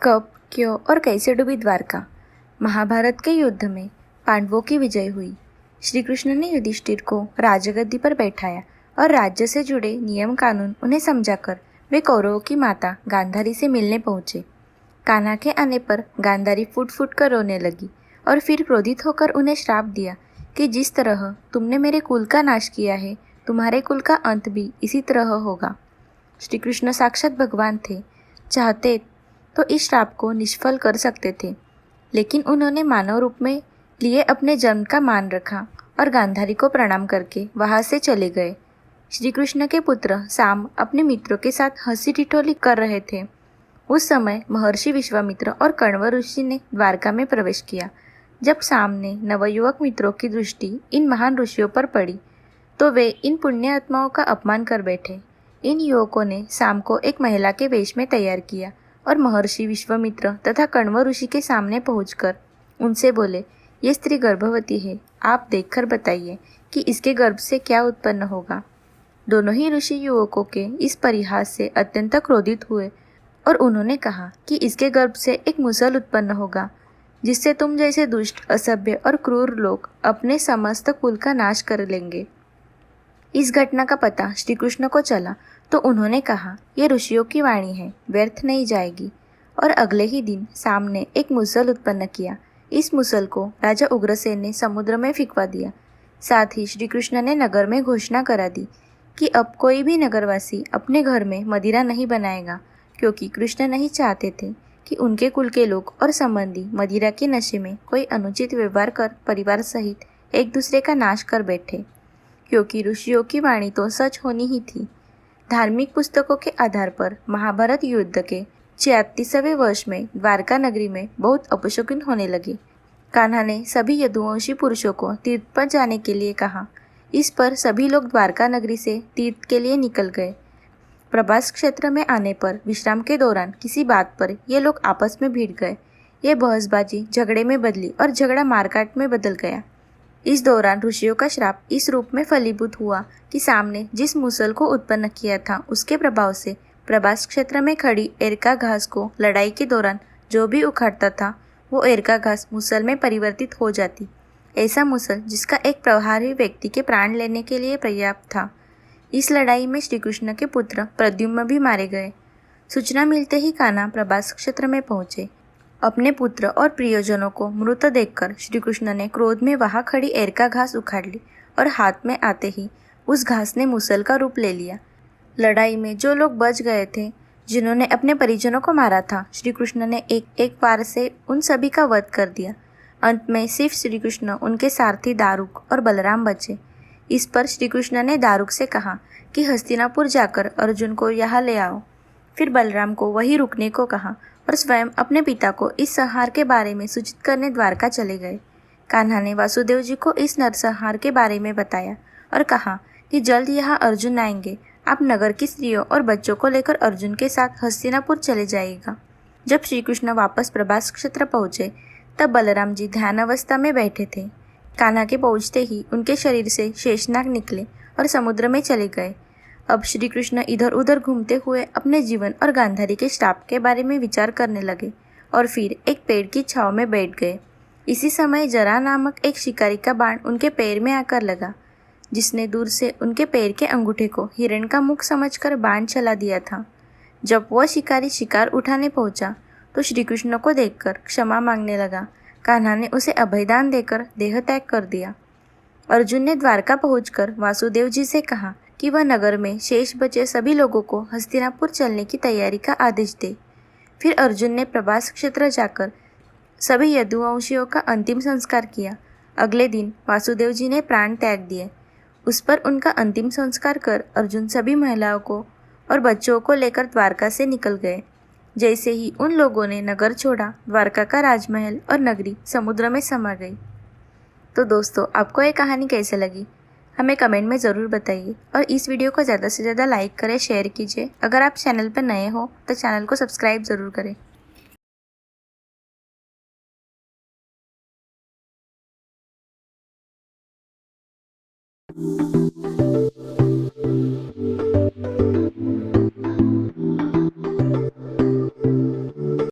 कब, क्यों और कैसे डूबी द्वारका। महाभारत के युद्ध में पांडवों की विजय हुई। श्री कृष्ण ने युधिष्ठिर को राजगद्दी पर बैठाया और राज्य से जुड़े नियम कानून उन्हें समझाकर वे कौरवों की माता गांधारी से मिलने पहुंचे। कान्हा के आने पर गांधारी फूट फूट कर रोने लगी और फिर क्रोधित होकर उन्हें श्राप दिया कि जिस तरह तुमने मेरे कुल का नाश किया है, तुम्हारे कुल का अंत भी इसी तरह होगा। श्री कृष्ण साक्षात भगवान थे, चाहते तो इस श्राप को निष्फल कर सकते थे, लेकिन उन्होंने मानव रूप में लिए अपने जन्म का मान रखा और गांधारी को प्रणाम करके वहां से चले गए। श्री कृष्ण के पुत्र साम अपने मित्रों के साथ हंसी ठिठोली कर रहे थे। उस समय महर्षि विश्वामित्र और कण्व ऋषि ने द्वारका में प्रवेश किया। जब साम ने नवयुवक मित्रों की दृष्टि इन महान ऋषियों पर पड़ी तो वे इन पुण्य आत्माओं का अपमान कर बैठे। इन युवकों ने साम को एक महिला के वेश में तैयार किया और महर्षि विश्वामित्र तथा कण्व ऋषि के सामने पहुंचकर उनसे बोले, ये स्त्री गर्भवती है, आप देखकर बताइए कि इसके गर्भ से क्या उत्पन्न होगा। दोनों ही ऋषि युवकों के इस परिहास से अत्यंत क्रोधित हुए और उन्होंने कहा कि इसके गर्भ से एक मुसल उत्पन्न होगा, जिससे तुम जैसे दुष्ट, असभ्य और क्रूर लोग अपने समस्त कुल का नाश कर लेंगे। इस घटना का पता श्री कृष्ण को चला तो उन्होंने कहा, ये ऋषियों की वाणी है, व्यर्थ नहीं जाएगी। और अगले ही दिन साम ने एक मुसल उत्पन्न किया। इस मुसल को राजा उग्रसेन ने समुद्र में फिकवा दिया। साथ ही श्री कृष्ण ने नगर में घोषणा करा दी कि अब कोई भी नगरवासी अपने घर में मदिरा नहीं बनाएगा, क्योंकि कृष्ण नहीं चाहते थे कि उनके कुल के लोग और संबंधी मदिरा के नशे में कोई अनुचित व्यवहार कर परिवार सहित एक दूसरे का नाश कर बैठे, क्योंकि ऋषियों की वाणी तो सच होनी ही थी। धार्मिक पुस्तकों के आधार पर महाभारत युद्ध के 36वें वर्ष में द्वारका नगरी में बहुत अपशकुन होने लगे। कान्हा ने सभी यदुवंशी पुरुषों को तीर्थ पर जाने के लिए कहा। इस पर सभी लोग द्वारका नगरी से तीर्थ के लिए निकल गए। प्रभास क्षेत्र में आने पर विश्राम के दौरान किसी बात पर ये लोग आपस में भिड़ गए। ये बहसबाजी झगड़े में बदली और झगड़ा मारकाट में बदल गया। इस दौरान ऋषियों का श्राप इस रूप में फलीभूत हुआ कि सामने जिस मुसल को उत्पन्न किया था उसके प्रभाव से प्रभास क्षेत्र में खड़ी एरका घास को लड़ाई के दौरान जो भी उखाड़ता था वो एरका घास मुसल में परिवर्तित हो जाती। ऐसा मुसल जिसका एक प्रहारी व्यक्ति के प्राण लेने के लिए पर्याप्त था। इस लड़ाई में श्री कृष्ण के पुत्र प्रद्युम्न भी मारे गए। सूचना मिलते ही कान्हा प्रभास क्षेत्र में पहुंचे। अपने पुत्र और प्रियजनों को मृत देखकर श्री कृष्ण ने क्रोध में वहां खड़ी एरका घास उखाड़ ली और हाथ में आते ही उस घास ने मुसल का रूप ले लिया। लड़ाई में जो लोग बच गए थे, जिन्होंने अपने परिजनों को मारा था, श्री कृष्ण ने एक एक बार से उन सभी का वध कर दिया। अंत में सिर्फ श्री कृष्ण, उनके सारथी दारुक और बलराम बचे। इस पर श्री कृष्ण ने दारुक से कहा कि हस्तिनापुर जाकर अर्जुन को यहाँ ले आओ। फिर बलराम को वहीं रुकने को कहा और स्वयं अपने पिता को इस संहार के बारे में सूचित करने द्वारका चले गए। कान्हा ने वासुदेव जी को इस नरसंहार के बारे में बताया और कहा कि जल्द यहाँ अर्जुन आएंगे, आप नगर की स्त्रियों और बच्चों को लेकर अर्जुन के साथ हस्तिनापुर चले जाइएगा। जब श्री कृष्ण वापस प्रभास क्षेत्र पहुंचे तब बलराम जी ध्यान अवस्था में बैठे थे। कान्हा के पहुंचते ही उनके शरीर से शेषनाग निकले और समुद्र में चले गए। अब श्री कृष्ण इधर उधर घूमते हुए अपने जीवन और गांधारी के श्राप के बारे में विचार करने लगे और फिर एक पेड़ की छांव में बैठ गए। इसी समय जरा नामक एक शिकारी का बाण उनके पैर में आकर लगा, जिसने दूर से उनके पैर के अंगूठे को हिरण का मुख समझकर बाण चला दिया था। जब वह शिकारी शिकार उठाने पहुंचा तो श्री कृष्ण को देखकर क्षमा मांगने लगा। कान्हा ने उसे अभयदान देकर देह त्याग कर दिया। अर्जुन ने द्वारका पहुंचकर वासुदेव जी से कहा कि वह नगर में शेष बचे सभी लोगों को हस्तिनापुर चलने की तैयारी का आदेश दे। फिर अर्जुन ने प्रभास क्षेत्र जाकर सभी यदुवंशियों का अंतिम संस्कार किया। अगले दिन वासुदेव जी ने प्राण त्याग दिए। उस पर उनका अंतिम संस्कार कर अर्जुन सभी महिलाओं को और बच्चों को लेकर द्वारका से निकल गए। जैसे ही उन लोगों ने नगर छोड़ा, द्वारका का राजमहल और नगरी समुद्र में समा गई। तो दोस्तों, आपको ये कहानी कैसे लगी हमें कमेंट में ज़रूर बताइए और इस वीडियो को ज़्यादा से ज़्यादा लाइक करें, शेयर कीजिए। अगर आप चैनल पर नए हो तो चैनल को सब्सक्राइब ज़रूर करें।